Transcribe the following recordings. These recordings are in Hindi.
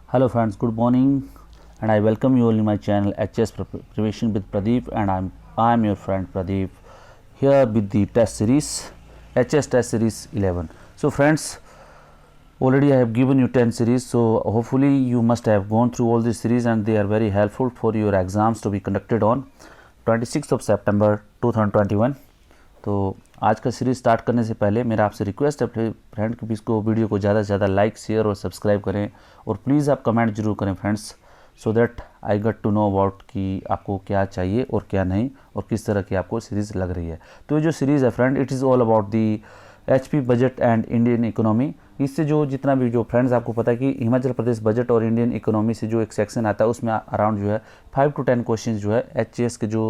Hello friends, good morning and I welcome you all in my channel HS Preparation with Pradeep, and I'm your friend Pradeep here with the test series HS test series 11. So friends, already I have given you 10 series, so hopefully you must have gone through all these series and they are very helpful for your exams to be conducted on 26th of September 2021. तो आज का सीरीज़ स्टार्ट करने से पहले मेरा आपसे रिक्वेस्ट है फ्रेंड कि इसको वीडियो को ज़्यादा से ज़्यादा लाइक शेयर और सब्सक्राइब करें और प्लीज़ आप कमेंट जरूर करें friends, so that I get to know about कि आपको क्या चाहिए और क्या नहीं और किस तरह की आपको सीरीज़ लग रही है। तो ये जो सीरीज़ है friend, it is all about the HP budget and Indian economy. इससे जो जितना भी जो फ्रेंड्स आपको पता है कि हिमाचल प्रदेश बजट और इंडियन इकोनॉमी से जो एक सेक्शन आता है उसमें अराउंड जो है 5 to 10 क्वेश्चंस जो है HCS के जो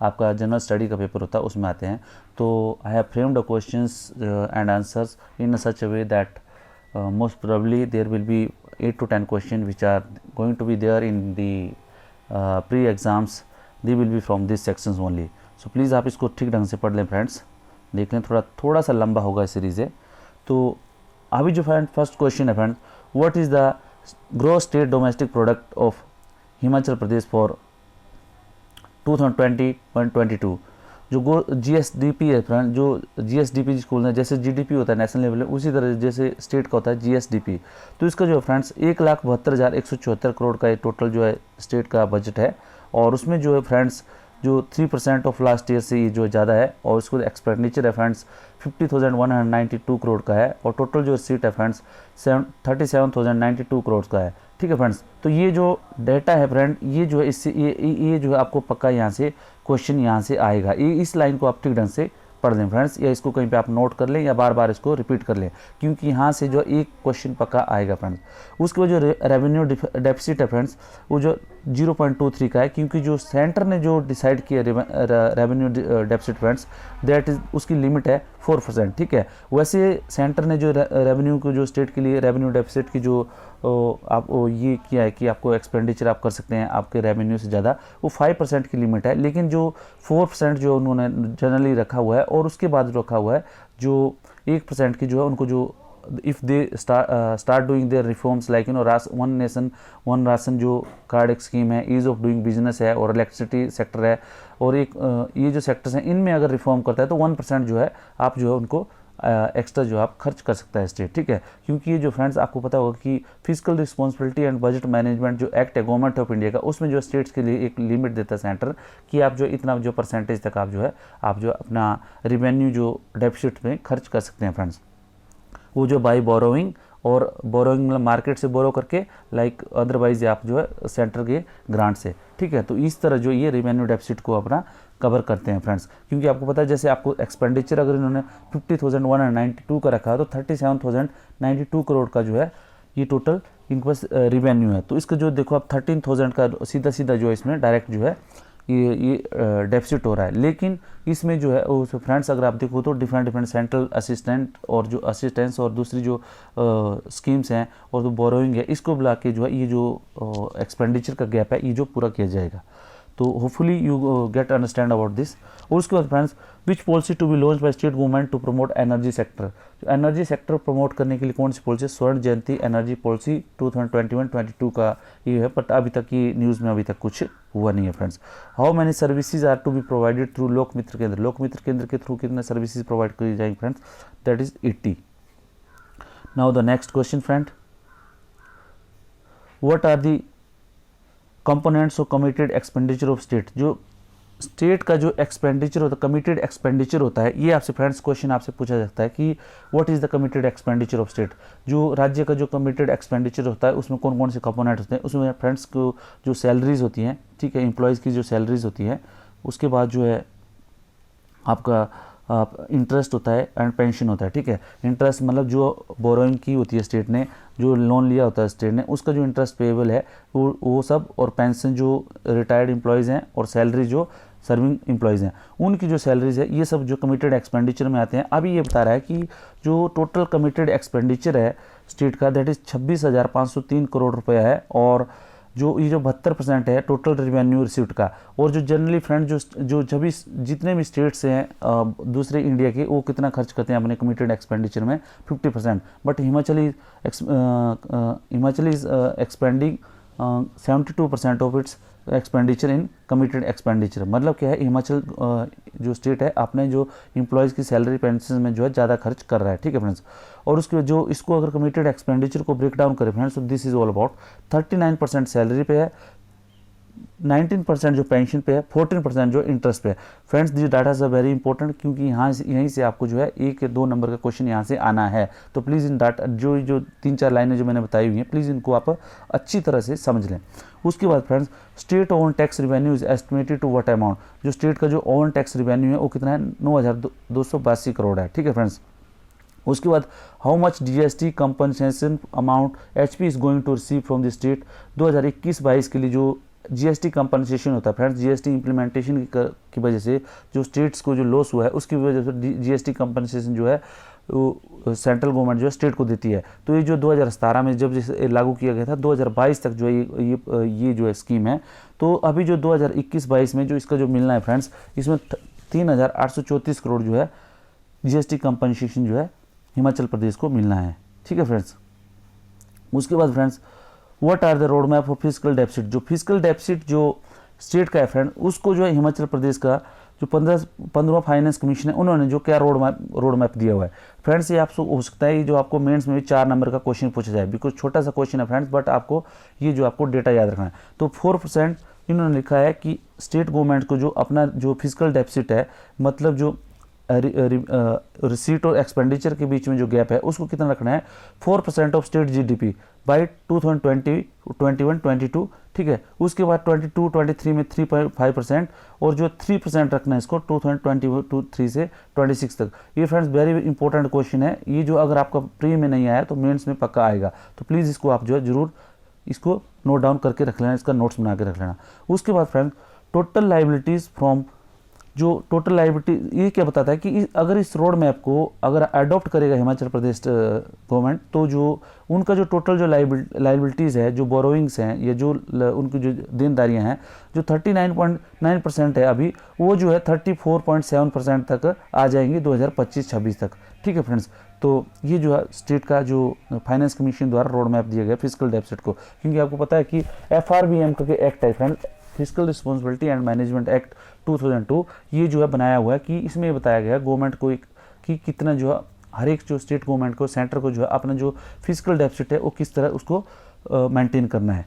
आपका जनरल स्टडी का पेपर होता है उसमें आते हैं। तो I have framed the questions and answers in such a way that most probably there will be 8 to 10 questions which are going to be there in the pre-exams. They will be from these sections only. So please आप इसको ठीक ढंग से पढ़ लें फ्रेंड्स, देख लें, थोड़ा सा लंबा होगा सीरीज़ है। तो अभी जो फ्रेंड फर्स्ट क्वेश्चन है friend, what is the gross state domestic product of Himachal Pradesh for 2020-22। जो GSDP है फ्रेंड, जो GSDP जिसको बोलते हैं, जैसे GDP होता है नेशनल लेवल में, उसी तरह जैसे स्टेट का होता है GSDP। तो इसका जो है फ्रेंड्स 1,72,174 करोड़ का ये टोटल जो है स्टेट का बजट है, और उसमें जो है फ्रेंड्स जो 3% ऑफ लास्ट ईयर से ये जो ज़्यादा है, और उसको एक्सपेंडिचर है फ्रेंड्स 50,192 करोड़ का है, और टोटल जो सीट है फ्रेंड्स 37,092 करोड़ का है। ठीक है फ्रेंड्स, तो ये जो डाटा है फ्रेंड, ये जो है इससे ये जो है आपको पक्का यहाँ से क्वेश्चन यहाँ से आएगा। ये इस लाइन को आप ठीक ढंग से पढ़ लें फ्रेंड्स, या इसको कहीं पे आप नोट कर लें या बार बार इसको रिपीट कर लें, क्योंकि यहाँ से जो एक क्वेश्चन पक्का आएगा फ्रेंड्स। उसके बाद जो रेवेन्यू डेफिसिट है फ्रेंड्स, वो जो 0.23 का है, क्योंकि जो सेंटर ने जो डिसाइड किया revenue deficit friends, that is उसकी लिमिट है 4%। ठीक है, वैसे सेंटर ने जो रेवेन्यू को जो स्टेट के लिए रेवेन्यू डेफिसिट की जो आप ये किया है कि आपको एक्सपेंडिचर आप कर सकते हैं आपके रेवेन्यू से ज़्यादा, वो 5% की लिमिट है, लेकिन जो 4% जो उन्होंने जनरली रखा हुआ है, और उसके बाद रखा हुआ है जो 1% की जो है उनको जो if they start doing their reforms like one nation one ration जो कार्ड एक स्कीम है, ईज़ ऑफ डूइंग बिजनेस है, और इलेक्ट्रिसिटी सेक्टर है, और एक ये जो सेक्टर्स हैं इनमें अगर रिफॉर्म करता है तो 1% जो है आप जो है उनको एक्स्ट्रा जो आप खर्च कर सकता है स्टेट। ठीक है, क्योंकि ये जो फ्रेंड्स आपको पता होगा कि physical responsibility and budget management जो एक्ट है गवर्नमेंट ऑफ इंडिया का, उसमें जो स्टेट्स के लिए एक लिमिट देता है सेंटर कि आप जो इतना जो परसेंटेज तक आप जो है आप जो अपना रेवेन्यू जो डेफिसिट में खर्च कर सकते हैं फ्रेंड्स। वो जो बाई बोरोइंग, और बोरोइंग मतलब मार्केट से बोरो करके, लाइक अदरवाइज आप जो है सेंटर के ग्रांट से। ठीक है, तो इस तरह जो ये रेवेन्यू डेफिसिट को अपना कवर करते हैं फ्रेंड्स, क्योंकि आपको पता है जैसे आपको एक्सपेंडिचर अगर इन्होंने 50,192 का रखा है तो 37,092 करोड़ का जो है ये टोटल इनके पास रेवेन्यू है। तो इसका जो देखो आप 13,000 का सीधा सीधा जो है इसमें डायरेक्ट जो है ये डेफिसिट हो रहा है। लेकिन इसमें जो है उस फ्रेंड्स अगर आप देखो तो डिफरेंट सेंट्रल असिस्टेंट और जो असिस्टेंस और दूसरी जो स्कीम्स हैं और जो बोरोइंग है, इसको बुला के जो है ये जो एक्सपेंडिचर का गैप है ये जो पूरा किया जाएगा। तो hopefully you get understand about this. और उसके बाद friends, which policy to be launch by state government to promote energy sector. तो एनर्जी सेक्टर प्रमोट करने के लिए कौन सी पॉलिसी? स्वर्ण जयंती एनर्जी पॉलिसी 2021-22 का ये है, बट अभी तक ये न्यूज़ में अभी तक कुछ हुआ नहीं है friends. How many services are to be provided through Lok Mitra केंद्र। लोक मित्र केंद्र के थ्रू कितने सर्विसेज प्रोवाइड करी जाएंगी friends? That is 80। Now the next question friend, what are the components of committed expenditure of state. जो स्टेट का जो एक्सपेंडिचर होता है, कमिटेड एक्सपेंडिचर होता है, ये आपसे फ्रेंड्स क्वेश्चन आपसे पूछा जाता है कि what is the committed expenditure of state. जो राज्य का जो कमिटेड एक्सपेंडिचर होता है उसमें कौन कौन से कंपोनेंट होते हैं? उसमें फ्रेंड्स को जो सैलरीज होती हैं, ठीक है, एम्प्लॉयज़ की जो सैलरीज होती हैं, उसके बाद जो है आपका इंटरेस्ट होता है एंड पेंशन होता है। ठीक है, इंटरेस्ट मतलब जो बोरोइंग की होती है स्टेट ने, जो लोन लिया होता है स्टेट ने, उसका जो इंटरेस्ट पेएबल है वो सब, और पेंशन जो रिटायर्ड एम्प्लॉयज़ हैं, और सैलरी जो सर्विंग एम्प्लॉयज़ हैं उनकी जो सैलरीज है, ये सब जो कमिटेड एक्सपेंडिचर में आते हैं। अभी ये बता रहा है कि जो टोटल कमिटेड एक्सपेंडिचर है स्टेट का, दैट इज़ 26,503 करोड़ रुपया है, और जो ये जो 72% है टोटल रेवेन्यू रिसीव्ड का, और जो जनरली फ्रेंड जो सभी जितने भी स्टेट्स हैं दूसरे इंडिया के, वो कितना खर्च करते हैं अपने कमिटेड एक्सपेंडिचर में 50%, but Himachal is expanding 72% of its expenditure in committed expenditure. मतलब क्या है, हिमाचल जो स्टेट है अपने जो एम्प्लॉयज़ की सैलरी पेंशन में जो है ज़्यादा खर्च कर रहा है, ठीक है फ्रेंड्स। और उसके जो इसको अगर कमिटेड एक्सपेंडिचर को ब्रेक डाउन करें फ्रेंड्स, तो this is all about 39% salary पे है, 19% जो पेंशन पे है, 14% जो इंटरेस्ट पे है। Friends this data is very important, क्योंकि यहीं से आपको जो है 1 या 2 नंबर का क्वेश्चन यहाँ से आना है। तो प्लीज़ इन डाटा जो 3-4 लाइनें जो मैंने बताई हुई हैं, प्लीज़ इनको आप अच्छी तरह से समझ लें। उसके बाद friends, state own tax revenue is estimated to what amount. जो स्टेट का जो ओन टैक्स रिवेन्यू है वो कितना है, 9,282 करोड़ है, ठीक है फ्रेंड्स। उसके बाद how much GST compensation amount HP is going to receive from the state. 2021-22 के लिए जो जीएसटी कंपनसेशन होता है फ्रेंड्स, जीएसटी इम्प्लीमेंटेशन की वजह से जो स्टेट्स को जो लॉस हुआ है उसकी वजह से जीएसटी कंपनसेशन जो है वो सेंट्रल गवर्नमेंट जो है स्टेट को देती है। तो ये जो 2017 में जब लागू किया गया था, 2022 तक जो है ये जो है स्कीम है। तो अभी जो 2021-22 में जो इसका जो मिलना है फ्रेंड्स, इसमें 3,834 करोड़ जो है जीएसटी कंपनसेशन जो है हिमाचल प्रदेश को मिलना है, ठीक है फ्रेंड्स। उसके बाद friends, what are the road map for physical deficit. जो फिजिकल डेफिसिट जो स्टेट का है फ्रेंड, उसको जो है हिमाचल प्रदेश का जो 15वां फाइनेंस कमीशन है, उन्होंने जो क्या रोड मैप दिया हुआ है फ्रेंड्स। ये आपको हो सकता है जो आपको मेंस में भी 4 नंबर का क्वेश्चन पूछा जाए, बिकॉज छोटा सा क्वेश्चन है फ्रेंड्स, बट आपको ये जो आपको डेटा याद रखना है। तो 4% इन्होंने लिखा है कि स्टेट गवर्नमेंट को जो अपना जो फिजिकल डेफिसिट है, मतलब जो रिसीट और एक्सपेंडिचर के बीच में जो गैप है उसको कितना रखना है, 4% ऑफ स्टेट जीडीपी बाय 2021-22, ठीक है। उसके बाद 22-23 में 3.5% और जो 3% रखना है इसको 2022-23 से 26 तक। ये फ्रेंड्स वेरी इंपॉर्टेंट क्वेश्चन है, ये जो अगर आपका प्री में नहीं आया तो मेंस में पक्का आएगा। तो प्लीज़ इसको आप जो है जरूर इसको नोट डाउन करके रख लेना, इसका नोट्स बना के रख लेना। उसके बाद फ्रेंड्स, टोटल लाइबिलिटीज़ फ्रॉम, जो टोटल लाइबिलिटी ये क्या बताता है कि अगर इस रोड मैप को अगर अडॉप्ट करेगा हिमाचल प्रदेश गवर्नमेंट, तो जो उनका जो टोटल जो लाइबिलिटीज़ है, जो बोरोइंग्स हैं या जो उनकी जो देनदारियां हैं, जो 39.9% है अभी, वो जो है 34.7% तक आ जाएंगी 2025-26 तक, ठीक है फ्रेंड्स। तो ये जो है स्टेट का जो फाइनेंस कमीशन द्वारा रोड मैप दिया गया फिजिकल डेफिसिट को, क्योंकि आपको पता है कि FRBM का एक्ट है friends, physical responsibility and management act 2002, ये जो है बनाया हुआ है कि इसमें बताया गया गवर्नमेंट को कि कितना जो है हर एक जो स्टेट गवर्नमेंट को, सेंटर को जो है अपना जो फिजिकल डेफिसिट है वो किस तरह उसको मेंटेन करना है।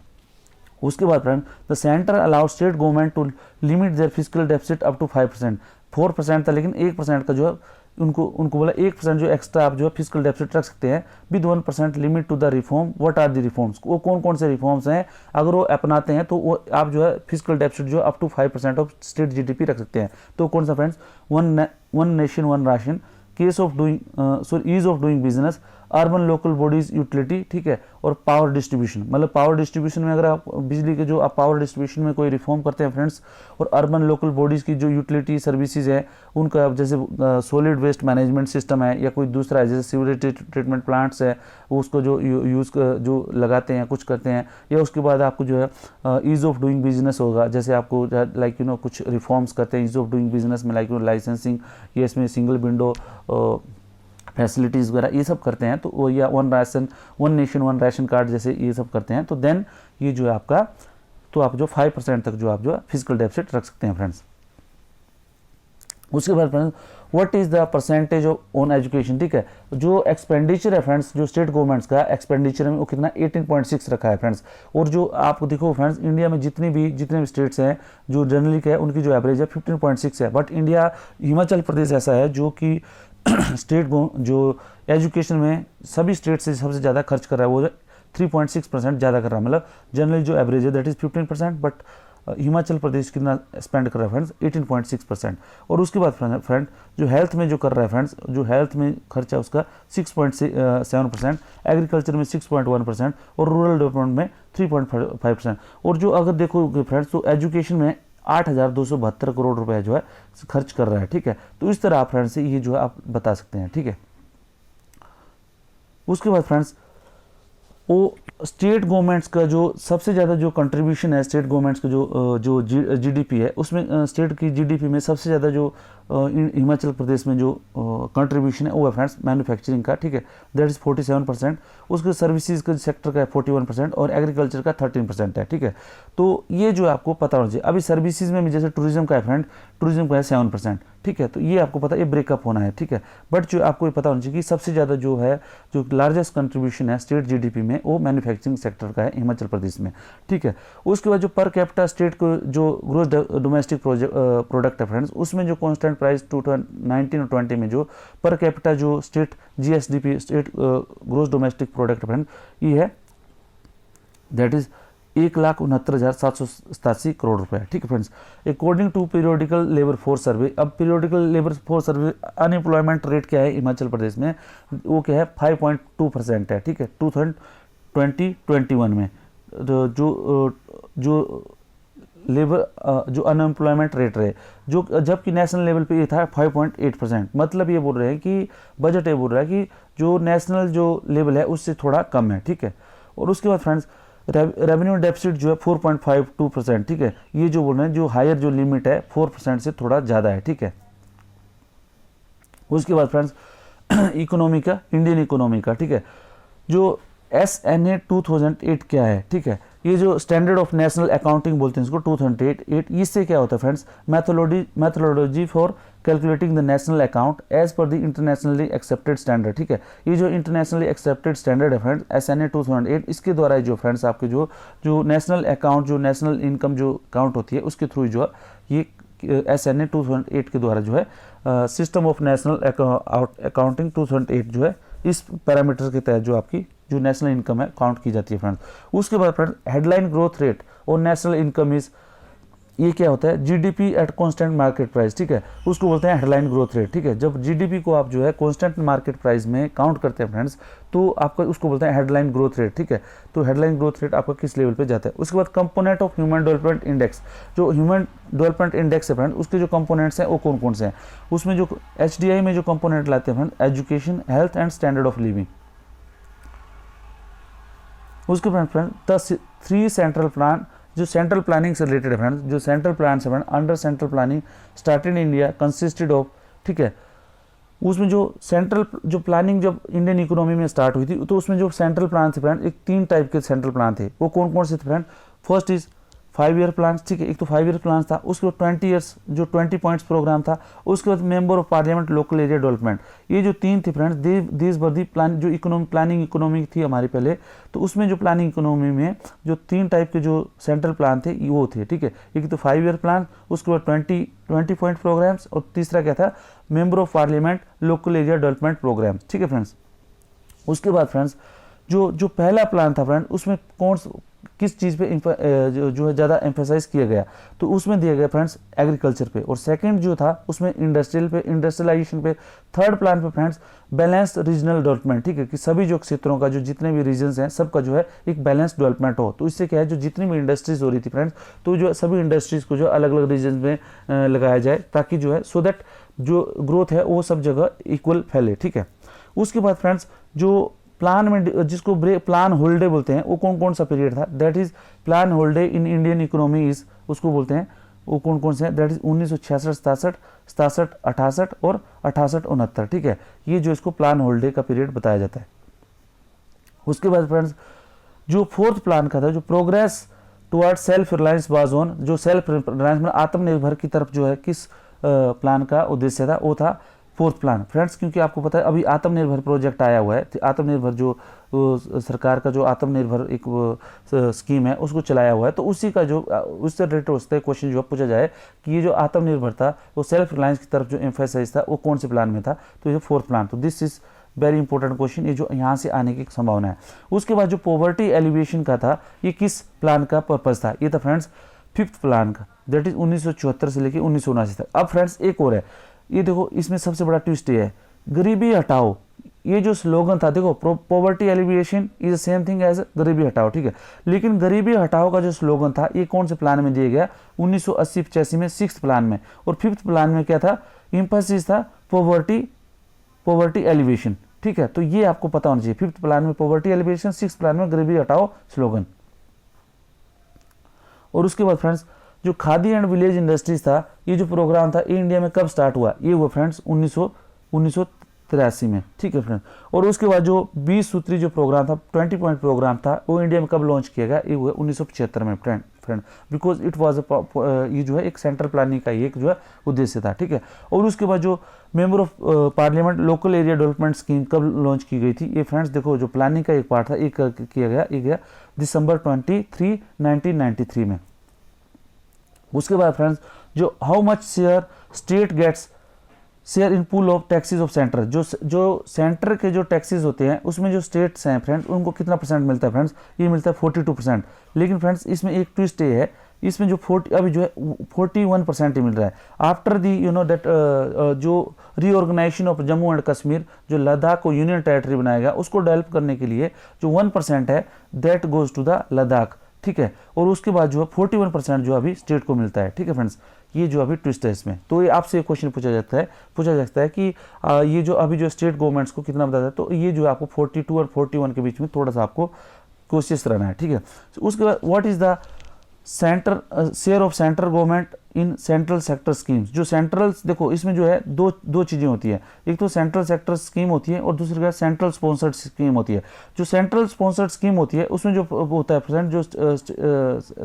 उसके बाद friend, the centre allow state government to limit their physical deficit up to 5%। 4% था लेकिन 1% का जो है उनको बोला 1% जो एक्स्ट्रा आप जो है फिजिकल डेफिसिट रख सकते हैं with 1% limit to the reform. What are the reforms, वो कौन कौन से रिफॉर्म्स हैं, अगर वो अपनाते हैं तो वो आप जो है फिजिकल डेफिसिट जो up to 5% of state GDP रख सकते हैं। तो कौन सा friends, one nation one ration, case of doing ease of doing business, urban local bodies utility, ठीक है, और पावर डिस्ट्रीब्यूशन। मतलब पावर डिस्ट्रीब्यूशन में अगर आप बिजली के जो आप पावर डिस्ट्रीब्यूशन में कोई रिफॉर्म करते हैं फ्रेंड्स, और अर्बन लोकल बॉडीज़ की जो यूटिलिटी सर्विसेज है उनका, जैसे सॉलिड वेस्ट मैनेजमेंट सिस्टम है या कोई दूसरा है, जैसे सीवरेज ट्रीटमेंट प्लांट्स है, उसको जो यूज़ जो लगाते हैं कुछ करते हैं, या उसके बाद आपको जो है ईज ऑफ डूइंग बिजनेस होगा, जैसे आपको लाइक कुछ रिफॉर्म्स करते हैं ईज ऑफ डूइंग बिजनेस में, लाइक लाइसेंसिंग, ये इसमें सिंगल विंडो फैसिलिटीज़ वगैरह ये सब करते हैं, तो वो या one nation one ration card जैसे ये सब करते हैं, तो देन ये जो है आपका, तो आप जो 5% तक जो आप जो है फिजिकल डेफिसिट रख सकते हैं फ्रेंड्स। उसके बाद friends, what is the percentage of on education, ठीक है। जो एक्सपेंडिचर है फ्रेंड्स, जो स्टेट गवर्नमेंट्स का एक्सपेंडिचर में वो कितना 18.6 रखा है फ्रेंड्स। और जो आप देखो फ्रेंड्स, इंडिया में जितने भी स्टेट्स हैं जो जनरली क्या है उनकी जो एवरेज है 15.6 है, बट हिमाचल प्रदेश ऐसा है जो कि स्टेट जो एजुकेशन में सभी स्टेट से सबसे ज़्यादा खर्च कर रहा है, वो 3.6% ज़्यादा कर रहा है। मतलब जनरली जो एवरेज है that is 15%, but Himachal Pradesh कितना स्पेंड कर रहा है फ्रेंड्स, 18.6%। और उसके बाद फ्रेंड जो हेल्थ में जो कर रहा है फ्रेंड्स, जो हेल्थ में खर्चा उसका 6.7%, एग्रीकल्चर में 6.1% और रूरल डेवलपमेंट में 3.5%। और जो अगर देखो फ्रेंड्स, तो एजुकेशन में 8,272 करोड़ रुपए जो है खर्च कर रहा है, ठीक है। तो इस तरह आप फ्रेंड्स से ये जो है आप बता सकते हैं, ठीक है। उसके बाद फ्रेंड्स, वो स्टेट गवर्नमेंट्स का जो सबसे ज़्यादा जो कंट्रीब्यूशन है, स्टेट गवर्नमेंट्स का जो जीडीपी है, उसमें स्टेट की जीडीपी में सबसे ज़्यादा जो हिमाचल प्रदेश में जो कंट्रीब्यूशन है वो है फ्रेंड्स मैन्युफैक्चरिंग का, ठीक है, दैट इज़ 47%। उसके सर्विसेज का सेक्टर का है 41% और एग्रीकल्चर का 13% है, ठीक है। तो ये जो आपको पता होना चाहिए। अभी सर्विसेज में भी जैसे टूरिज्म का है फ्रेंड, टूरिज्म का है 7%, ठीक है। तो ये आपको पता, ये ब्रेकअप होना है, ठीक है। बट जो आपको ये पता होना चाहिए कि सबसे ज़्यादा जो है, जो लार्जेस्ट कंट्रीब्यूशन है स्टेट जीडीपी में, वो मैन्युफैक्चरिंग सेक्टर का है हिमाचल प्रदेश में, ठीक है। उसके बाद जो पर कैपिटा स्टेट को जो ग्रोस डोमेस्टिक प्रोडक्ट है फ्रेंड्स, उसमें जो कॉन्स्टेंट प्राइस 2019 और 20 में जो पर कैपिटा जो state GSDP, state gross domestic product friend, ये है दैट इज 1,69,787 करोड़ रुपए, ठीक है friends. According to periodical labour force survey, अब periodical labour force survey unemployment rate क्या है हिमाचल प्रदेश में, वो क्या है 5.2% है, ठीक है, 2020-21 में। जो लेबर जो अनएम्प्लॉयमेंट रेट रहे, जो जबकि नेशनल लेवल पे ये था 5.8%। मतलब ये बोल रहे हैं कि बजट ये बोल रहा है कि जो नेशनल जो लेवल है उससे थोड़ा कम है, ठीक है। और उसके बाद फ्रेंड्स रेवेन्यू डेफिसिट जो है 4.52%, ठीक है। ये जो बोल रहे हैं जो हायर जो लिमिट है 4% से थोड़ा ज़्यादा है, ठीक है। उसके बाद फ्रेंड्स इकोनॉमी का, इंडियन इकोनॉमी का, ठीक है, जो SNA 2008 क्या है, ठीक है। ये जो स्टैंडर्ड ऑफ नेशनल अकाउंटिंग बोलते हैं इसको 2008, इससे क्या होता है friends, methodology for calculating the national account as per the internationally accepted standard, ठीक है। ये जो इंटरनेशनली एक्सेप्टेड स्टैंडर्ड है फ्रेंड्स SNA 2008, इसके द्वारा जो फ्रेंड्स आपके जो नेशनल अकाउंट, जो नेशनल इनकम जो काउंट होती है उसके थ्रू जो ये SNA 2008 के द्वारा जो है सिस्टम ऑफ नेशनल अकाउंटिंग 2008 जो है इस पैरामीटर के तहत जो आपकी जो नेशनल इनकम है काउंट की जाती है फ्रेंड्स। उसके बाद फ्रेंड्स हेडलाइन ग्रोथ रेट और नेशनल इनकम इज, ये क्या होता है, GDP at constant market price, ठीक है, उसको बोलते हैं हेडलाइन ग्रोथ रेट, ठीक है। जब जीडीपी को आप जो है कांस्टेंट मार्केट प्राइस में काउंट करते हैं फ्रेंड्स, तो आपका उसको बोलते हैं हेडलाइन ग्रोथ रेट, ठीक है। तो हेडलाइन ग्रोथ रेट आपका किस लेवल पे जाता है। उसके बाद component of human development index, जो ह्यूमन डेवलपमेंट इंडेक्स है फ्रेंड, उसके जो कंपोनेंट्स हैं वो कौन कौन से हैं। उसमें जो HDI में जो कंपोनेंट लाते हैं friend, education, health and standard of living. उसके बाद फ्रेंड 3 सेंट्रल प्लान, जो सेंट्रल प्लानिंग से रिलेटेड है फ्रेंड्स, जो सेंट्रल प्लान है friend, under central planning started in India consisted of, ठीक है। उसमें जो सेंट्रल जो प्लानिंग जब इंडियन इकोनॉमी में स्टार्ट हुई थी, तो उसमें जो सेंट्रल प्लान थे फ्रेंड, एक 3 टाइप के सेंट्रल प्लान थे। वो कौन कौन से थे friend, first is 5 year plan, ठीक है, एक तो 5 ईयर प्लान था। उसके बाद 20 ईयर्स जो 20 पॉइंट्स प्रोग्राम था। उसके बाद member of parliament local area development, ये जो 3 थी फ्रेंड्स, देश भर दी प्लान जो प्लानिंग इकोनॉमी थी हमारी पहले, तो उसमें जो प्लानिंग इकोनॉमी में जो 3 टाइप के जो सेंट्रल प्लान थे वो थे, ठीक है। एक तो 5 ईयर प्लान, उसके बाद 20 पॉइंट प्रोग्राम्स, और तीसरा क्या था, member of parliament local area development programme, ठीक है फ्रेंड्स। उसके बाद फ्रेंड्स जो पहला प्लान था फ्रेंड, उसमें किस चीज़ पे जो है ज़्यादा एम्फेसाइज किया गया, तो उसमें दिया गया फ्रेंड्स एग्रीकल्चर पे। और सेकंड जो था उसमें इंडस्ट्रियलाइजेशन पे। थर्ड प्लान पे फ्रेंड्स बैलेंस्ड रीजनल डेवलपमेंट, ठीक है, कि सभी जो क्षेत्रों का जो जितने भी रीजन्स हैं सबका जो है एक बैलेंस्ड डेवलपमेंट हो। तो इससे क्या है, जो जितनी भी इंडस्ट्रीज हो रही थी फ्रेंड्स, तो जो सभी इंडस्ट्रीज को जो अलग अलग रीजन में लगाया जाए, ताकि जो है सो दैट जो ग्रोथ है वो सब जगह इक्वल फैले, ठीक है। उसके बाद फ्रेंड्स जो प्लान में जिसको प्लान होल्डे बोलते हैं, वो कौन कौन सा पीरियड था, that is plan holiday in Indian economy is, उसको बोलते हैं, वो कौन कौन से हैं, दैट इज 1966, 67, 68 और 68-69, ठीक है। ये जो इसको प्लान होल्डे का पीरियड बताया जाता है। उसके बाद फ्रेंड्स जो फोर्थ प्लान का था, जो progress toward self reliance was on, जो सेल्फ रिलायंस में आत्मनिर्भर की तरफ जो है किस प्लान का उद्देश्य था, वो था फोर्थ प्लान फ्रेंड्स। क्योंकि आपको पता है अभी आत्मनिर्भर प्रोजेक्ट आया हुआ है, आत्मनिर्भर जो सरकार का जो आत्मनिर्भर एक स्कीम है उसको चलाया हुआ है, तो उसी का जो उससे रिलेटेड उससे क्वेश्चन जो पूछा जाए कि ये जो आत्मनिर्भर था वो सेल्फ रिलायंस की तरफ जो एम्फेसाइज था वो कौन से प्लान में था, तो ये फोर्थ प्लान। तो this is very important question, ये जो यहाँ से आने की संभावना है। उसके बाद जो पॉवर्टी एलिवेशन का था, ये किस प्लान का पर्पज था, ये था फ्रेंड्स फिफ्थ प्लान का, दैट इज 1974 से लेकर 1979 तक। अब फ्रेंड्स एक और है, ये देखो इसमें सबसे बड़ा ट्विस्ट ये है, गरीबी हटाओ। ये जो स्लोगन था, देखो poverty alleviation is the same thing as Garibi Hatao, ठीक है। लेकिन गरीबी हटाओ का जो स्लोगन था ये कौन से प्लान में दिया गया, 1980-85 में सिक्स्थ प्लान में। और फिफ्थ प्लान में क्या था, एम्फेसिस था पॉवर्टी एलिवेशन, ठीक है, तो ये आपको पता होना चाहिए। 5th प्लान में पॉवर्टी एलिवेशन, 6th प्लान में गरीबी हटाओ स्लोगन। और उसके बाद फ्रेंड्स जो खादी एंड विलेज इंडस्ट्रीज था, ये जो प्रोग्राम था ये इंडिया में कब स्टार्ट हुआ, ये हुआ फ्रेंड्स 1983 में, ठीक है फ्रेंड। और उसके बाद जो 20 सूत्री जो प्रोग्राम था, 20 पॉइंट प्रोग्राम था, वो इंडिया में कब लॉन्च किया गया, ये हुआ 1975 में फ्रेंड, बिकॉज इट वाज ये जो है एक सेंट्रल प्लानिंग का एक जो है उद्देश्य था, ठीक है। और उसके बाद जो member of parliament local area development scheme कब लॉन्च की गई थी, ये फ्रेंड्स देखो जो प्लानिंग का एक पार्ट था, एक किया गया, ये गया दिसंबर 23, 1993 में। उसके बाद फ्रेंड्स जो how much share state gets share in pool of taxes of centre, जो सेंटर के जो टैक्सेस होते हैं उसमें जो स्टेट्स हैं फ्रेंड्स उनको कितना परसेंट मिलता है फ्रेंड्स, ये मिलता है 42%। लेकिन फ्रेंड्स इसमें एक ट्विस्ट ये है, इसमें जो 40 अभी जो है 41% ही मिल रहा है। After the you know that जो reorganisation of Jammu and Kashmir, जो लद्दाख को यूनियन टेरिटरी बनाया गया, उसको डेवलप करने के लिए जो 1% है that goes to the Ladakh, ठीक है। और उसके बाद जो है 41% जो अभी स्टेट को मिलता है, ठीक है फ्रेंड्स। ये जो अभी ट्विस्ट है इसमें, तो ये आपसे क्वेश्चन पूछा जाता है कि ये जो अभी जो स्टेट गवर्नमेंट्स को कितना बताता है, तो ये जो है आपको 42 और 41 के बीच में थोड़ा सा आपको कोशिश रहना है, ठीक है। उसके बाद what is the centre share of central government in central sector schemes, जो सेंट्रल देखो इसमें जो है दो चीज़ें होती है, एक तो सेंट्रल सेक्टर स्कीम होती है और दूसरी का सेंट्रल स्पॉन्सर्ड स्कीम होती है। जो सेंट्रल स्पॉन्सर्ड स्कीम होती है उसमें जो होता है परसेंट जो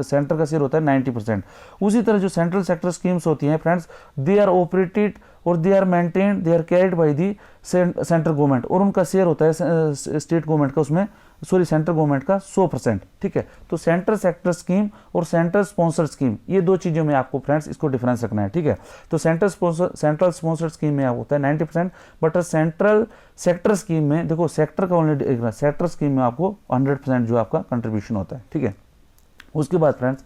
सेंटर का शेयर होता है 90%। उसी तरह जो सेंट्रल सेक्टर स्कीम्स होती हैं फ्रेंड्स, दे आर ऑपरेटेड और they are maintained, they are carried by the central government, और उनका शेयर होता है स्टेट गवर्नमेंट का, उसमें सेंट्रल गवर्नमेंट का 100%, ठीक है। तो सेंट्रल सेक्टर स्कीम और सेंट्रल स्पॉन्सर्ड स्कीम, ये दो चीज़ों में आपको फ्रेंड्स इसको डिफरेंस रखना है, ठीक है। तो सेंट्रल स्पॉन्सर्ड स्कीम में होता है 90%, बट सेंट्रल सेक्टर स्कीम में देखो सेक्टर का ओनली सेक्टर स्कीम में आपको 100% जो आपका कंट्रीब्यूशन होता है, ठीक है। उसके बाद friends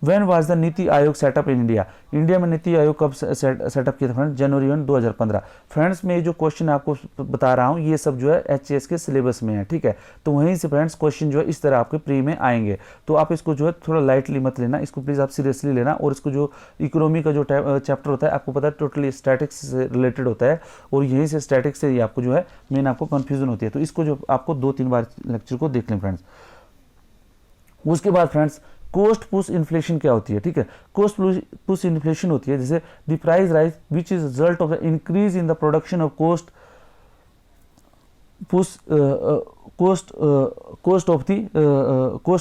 when was the NITI Aayog setup in India, India में नीति आयोग कब सेटअप किया था फ्रेंड्स, जनवरी 2015। फ्रेंड्स मैं जो क्वेश्चन आपको बता रहा हूँ ये सब जो है एचएएस के सिलेबस में है, ठीक है। तो वहीं से फ्रेंड्स क्वेश्चन जो है इस तरह आपके प्री में आएंगे, तो आप इसको जो है थोड़ा लाइटली मत लेना, इसको प्लीज़ आप सीरियसली लेना। और इसको जो इकोनॉमी का जो चैप्टर होता है आपको पता है टोटली स्टैटिक्स से रिलेटेड होता है, और यहीं से स्टैटिक्स से ही आपको जो है मेन आपको कन्फ्यूजन होती है, तो इसको जो आपको 2-3 बार लेक्चर को देख लें फ्रेंड्स। उसके बाद फ्रेंड्स कोस्ट पुश इन्फ्लेशन क्या होती है, ठीक है। कोस्ट पुश इन्फ्लेशन होती है जैसे the price rise which is result of the increase in the production of cost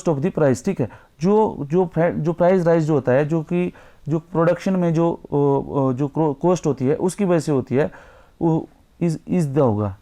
of the price, ठीक है। जो प्राइस राइज जो होता है, जो कि जो प्रोडक्शन में जो कॉस्ट होती है उसकी वजह से होती है, वो इज द होगा,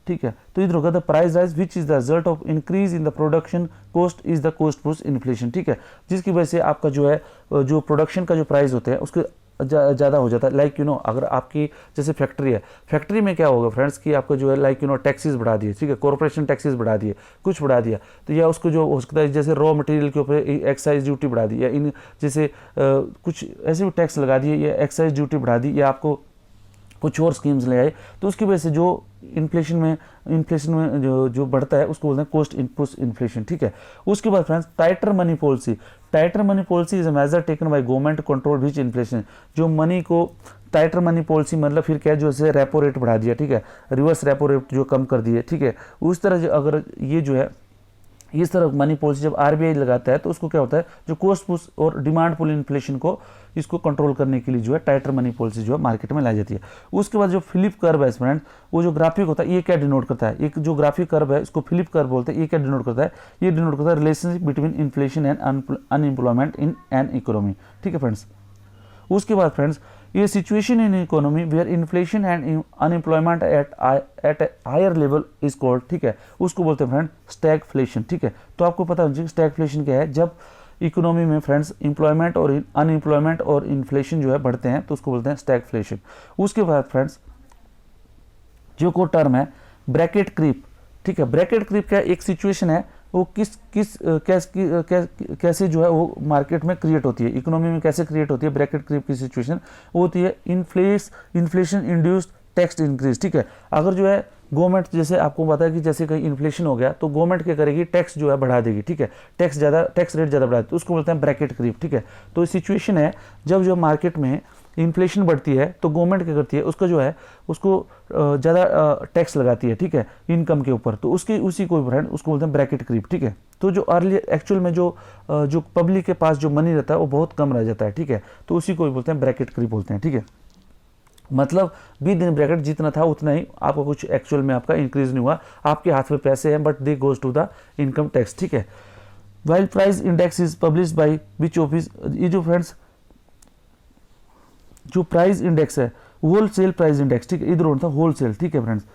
ठीक है। तो इधर होगा the price rise which is the result of increase in the production cost is the cost push inflation, ठीक है। जिसकी वजह से आपका जो है जो प्रोडक्शन का जो प्राइस होता है उसके ज़्यादा हो जाता है। लाइक अगर आपकी जैसे फैक्ट्री है, फैक्ट्री में क्या होगा फ्रेंड्स कि आपको जो है लाइक टैक्सेस बढ़ा दिए, ठीक है, कॉर्पोरेशन टैक्सेस बढ़ा दिए, कुछ बढ़ा दिया, तो या उसको जो हो सकता है जैसे रॉ मटेरियल के ऊपर एक्साइज ड्यूटी बढ़ा दी, या इन जैसे कुछ ऐसे भी टैक्स लगा दिए, या एक्साइज ड्यूटी बढ़ा दी, या आपको कुछ और स्कीम्स ले आए, तो उसकी वजह से जो इन्फ्लेशन में जो बढ़ता है उसको बोलते हैं कोस्ट इनपुट इन्फ्लेशन, ठीक है। उसके बाद friends tighter money policy is a measure taken by government control which inflation, जो मनी को टाइटर मनी पॉलिसी मतलब फिर क्या जो है रेपो रेट बढ़ा दिया, ठीक है, रिवर्स रेपो रेट जो कम कर दिए, ठीक है। उस तरह अगर ये जो है इस तरह मनी पॉलिसी जब आरबीआई लगाता है तो उसको क्या होता है, जो कोस्ट पुश और डिमांड पुल इन्फ्लेशन को इसको कंट्रोल करने के लिए जो है टाइटर मनी पॉलिसी जो है मार्केट में लाई जाती है। उसके बाद जो फिलिप कर्व है फ्रेंड, वो जो ग्राफिक होता है ये क्या डिनोट करता है, एक जो ग्राफिक कर्व है इसको फिलिप कर्व बोलते हैं, ये क्या डिनोट करता है, ये डिनोट करता है relationship between inflation and unemployment in an economy, ठीक है फ्रेंड्स। उसके बाद फ्रेंड्स ये situation in economy where inflation and unemployment at higher level is called, ठीक है, उसको बोलते हैं फ्रेंड स्टैगफ्लेशन, ठीक है। तो आपको पता होना चाहिए स्टैगफ्लेशन क्या है, जब इकोनॉमी में फ्रेंड्स एम्प्लॉयमेंट और अनएम्प्लॉयमेंट और इन्फ्लेशन जो है बढ़ते हैं तो उसको बोलते हैं स्टैगफ्लेशन। उसके बाद फ्रेंड्स जो को टर्म है ब्रैकेट क्रीप, ठीक है। ब्रैकेट क्रीप क्या एक सिचुएशन है, वो कैसे जो है वो मार्केट में क्रिएट होती है, इकोनॉमी में कैसे क्रिएट होती है ब्रैकेट क्रीप की सिचुएशन, वो होती है इन्फ्लेशन इंड्यूस्ड टैक्स इंक्रीज, ठीक है। अगर जो है गवर्नमेंट जैसे आपको पता है कि जैसे कहीं इन्फ्लेशन हो गया तो गवर्नमेंट क्या करेगी, टैक्स जो है बढ़ा देगी, ठीक है, टैक्स रेट ज़्यादा बढ़ा देगी, तो उसको बोलते हैं ब्रैकेट क्रीप, ठीक है। तो सिचुएशन है जब जो मार्केट में इन्फ्लेशन बढ़ती है तो गवर्नमेंट क्या करती है, उसका जो है उसको ज़्यादा टैक्स लगाती है, ठीक है, इनकम के ऊपर। तो उसी को फ्रेंड उसको बोलते हैं ब्रैकेट क्रीप, ठीक है। तो जो अर्ली एक्चुअल में जो पब्लिक के पास जो मनी रहता है वो बहुत कम रह जाता है, ठीक है, तो उसी को बोलते हैं ब्रैकेट क्रीप बोलते हैं, ठीक है। मतलब विद इन ब्रैकेट जितना था उतना ही, आपका कुछ एक्चुअल में आपका इंक्रीज नहीं हुआ, आपके हाथ में पैसे हैं but they goes to the income tax, ठीक है। While price index is publish by which office, ये जो फ्रेंड्स जो प्राइस इंडेक्स है होलसेल प्राइस इंडेक्स, ठीक है, इधर होता है होलसेल, ठीक है फ्रेंड्स,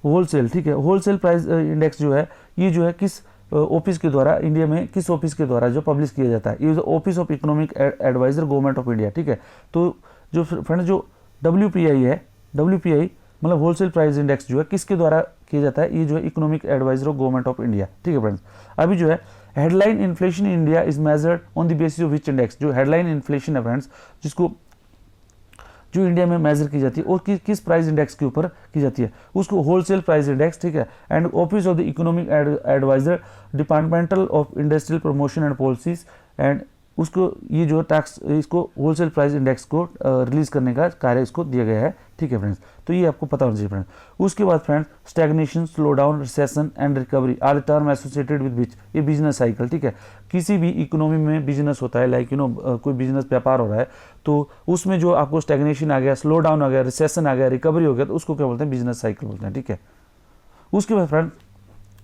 होलसेल, ठीक है। होलसेल प्राइस इंडेक्स जो है ये जो है किस ऑफिस के द्वारा, इंडिया में किस ऑफिस के द्वारा जो पब्लिश किया जाता है, ये office of economic adviser government of India, ठीक है। तो जो फ्रेंड्स जो WPI है, WPI मतलब होलसेल प्राइस इंडेक्स जो है किसके द्वारा किया जाता है, ये जो है economic adviser of government of India, ठीक है फ्रेंड्स। अभी जो है headline inflation in India is measured on the basis of which index, जो हेडलाइन इन्फ्लेशन है फ्रेंड्स जिसको जो इंडिया में मेजर की जाती है और किस प्राइस इंडेक्स के ऊपर की जाती है, उसको होलसेल प्राइस इंडेक्स, ठीक है। And office of the economic adviser departmental of industrial promotion and policies, and उसको ये जो टैक्स इसको होलसेल प्राइस इंडेक्स को रिलीज करने का कार्य इसको दिया गया है, ठीक है फ्रेंड्स। तो ये आपको पता होना चाहिए फ्रेंड्स। उसके बाद friends stagnation, slow down, recession and recovery are the term associated with which, ये बिजनेस साइकिल, ठीक है। किसी भी इकोनॉमी में बिजनेस होता है, लाइक कोई बिजनेस व्यापार हो रहा है तो उसमें जो आपको स्टैग्नेशन आ गया, स्लो डाउन आ गया, रिसेशन आ गया, रिकवरी हो गया, तो उसको क्या बोलते हैं, बिजनेस साइकिल बोलते हैं, ठीक है। उसके बाद फ्रेंड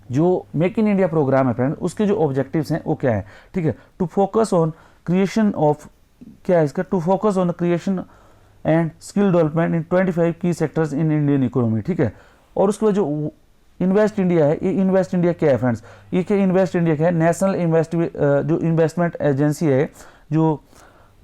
जो मेक इन इंडिया प्रोग्राम है फ्रेंड, उसके जो ऑब्जेक्टिव्स हैं वो क्या है, ठीक है। To focus on creation of, क्या है इसका, to focus on creation and skill development in 25 की सेक्टर्स इन इंडियन इकोनॉमी, ठीक है। और उसके बाद जो इन्वेस्ट इंडिया है, ये इन्वेस्ट इंडिया क्या है फ्रेंड्स, ये क्या इन्वेस्ट इंडिया क्या है, नेशनल जो इन्वेस्टमेंट एजेंसी है, जो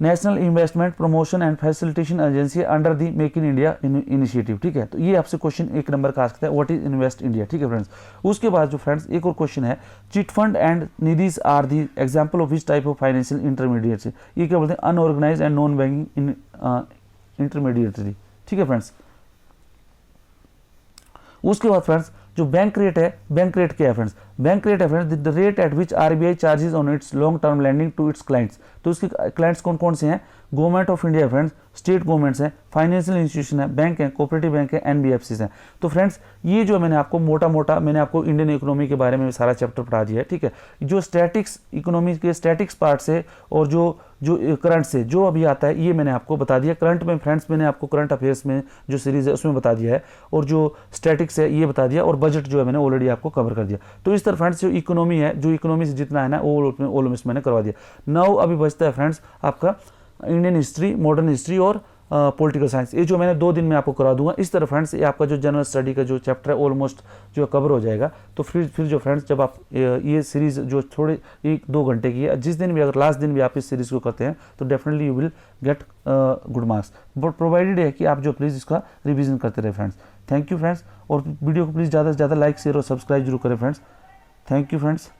national investment promotion and facilitation agency under the make in India initiative, ठीक है। तो ये आपसे क्वेश्चन 1 नंबर का आ सकता है, व्हाट इज इन्वेस्ट इंडिया, ठीक है फ्रेंड्स। उसके बाद जो फ्रेंड्स एक और क्वेश्चन है, chit fund and nidhis are the example of which type of financial intermediate, ये क्या बोलते हैं, unorganised and non banking intermediary, ठीक है फ्रेंड्स। उसके बाद फ्रेंड्स जो बैंक रेट है, बैंक रेट क्या है फ्रेंड्स, बैंक रेट है friends the rate at which RBI charges on its long term lending to its clients. तो उसके क्लाइंट्स कौन कौन से हैं, government of India friends, state governments हैं, फाइनेंशियल इंस्टीट्यूशन है, बैंक है, कोऑपरेटिव बैंक है, NBFCs हैं। तो फ्रेंड्स ये जो मैंने आपको मोटा मैंने आपको इंडियन इकोनॉमी के बारे में सारा चैप्टर पढ़ा दिया है, ठीक है। जो स्टैटिक्स इकोनॉमी के स्टैटिक्स पार्ट से और जो करंट से जो अभी आता है ये मैंने आपको बता दिया। करंट में फ्रेंड्स मैंने आपको करंट अफेयर्स में जो सीरीज है उसमें बता दिया है, और जो स्टैटिक्स है ये बता दिया, और बजट जो है मैंने ऑलरेडी आपको कवर कर दिया। तो इस तरह फ्रेंड्स जो इकोनॉमी है, जो इकोनॉमी से जितना है ना ऑल मैंने करवा दिया। नाउ अभी बचता है फ्रेंड्स आपका इंडियन हिस्ट्री, मॉडर्न हिस्ट्री और पॉलिटिकल साइंस, ये जो मैंने 2 दिन में आपको करा दूंगा। इस तरह फ्रेंड्स ये आपका जो जनरल स्टडी का जो चैप्टर है ऑलमोस्ट जो कवर हो जाएगा। तो फिर जो फ्रेंड्स जब आप ये सीरीज जो थोड़े 1-2 घंटे की है, जिस दिन भी अगर लास्ट दिन भी आप इस सीरीज को करते हैं तो definitely you will get good marks, but provided है कि आप जो प्लीज़ इसका रिविजन करते रहे फ्रेंड्स। थैंक यू फ्रेंड्स, और वीडियो को प्लीज़ ज़्यादा से ज़्यादा लाइक, शेयर और सब्सक्राइब जरूर करें फ्रेंड्स। Thank you friends.